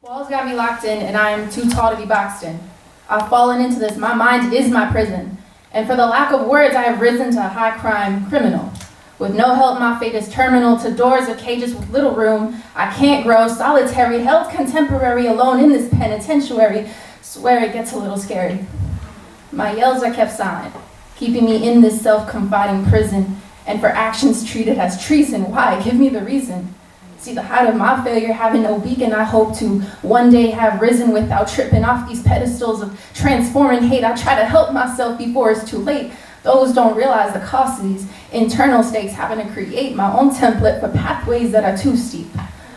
Walls got me locked in, and I am too tall to be boxed in. I've fallen into this. My mind is my prison. And for the lack of words, I have risen to a high crime criminal. With no help, my fate is terminal to doors of cages with little room. I can't grow, solitary, held contemporary, alone in this penitentiary. Swear it gets a little scary. My yells are kept silent, keeping me in this self-confiding prison. And for actions treated as treason, why? Give me the reason. See the height of my failure, having no beacon, I hope to one day have risen without tripping off these pedestals of transforming hate. I try to help myself before it's too late. Those don't realize the cost of these internal stakes, having to create my own template for pathways that are too steep.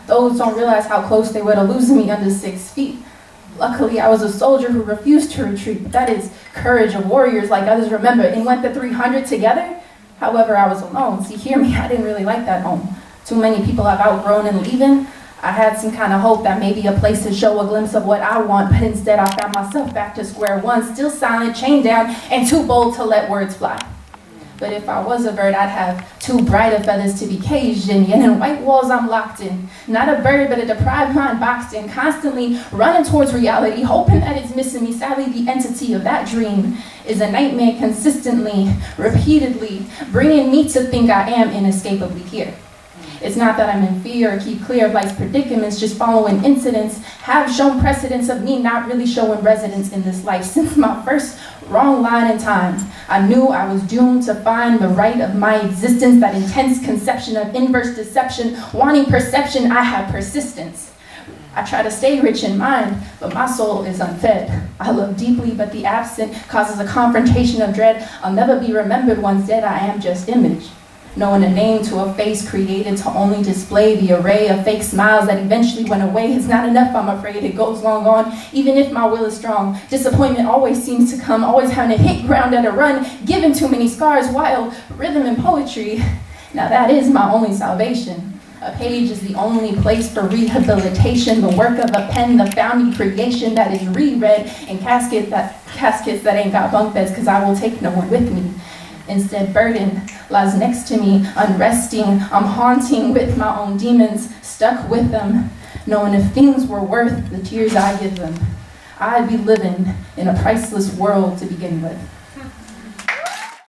Those don't realize how close they were to losing me under 6 feet. Luckily, I was a soldier who refused to retreat, but that is courage of warriors like others remember, and went the 300 together. However, I was alone. See, hear me, I didn't really like that home. Too many people I've outgrown and leaving. I had some kind of hope that maybe a place to show a glimpse of what I want, but instead I found myself back to square one, still silent, chained down, and too bold to let words fly. But if I was a bird, I'd have too bright of feathers to be caged in, yet in white walls I'm locked in. Not a bird, but a deprived mind boxed in, constantly running towards reality, hoping that it's missing me. Sadly, the entity of that dream is a nightmare consistently, repeatedly, bringing me to think I am inescapably here. It's not that I'm in fear or keep clear of life's predicaments, just following incidents have shown precedence of me not really showing residence in this life. Since my first wrong line in time, I knew I was doomed to find the right of my existence, that intense conception of inverse deception, wanting perception, I have persistence. I try to stay rich in mind, but my soul is unfed. I love deeply, but the absent causes a confrontation of dread. I'll never be remembered once dead, I am just image. Knowing a name to a face created to only display the array of fake smiles that eventually went away is not enough, I'm afraid. It goes long on, even if my will is strong. Disappointment always seems to come, always having to hit ground at a run, given too many scars, wild rhythm and poetry. Now that is my only salvation. A page is the only place for rehabilitation, the work of a pen, the founding creation that is reread, and caskets that ain't got bunk beds, cause I will take no one with me. Instead, burden lies next to me, unresting. I'm haunting with my own demons, stuck with them, knowing if things were worth the tears I give them, I'd be living in a priceless world to begin with.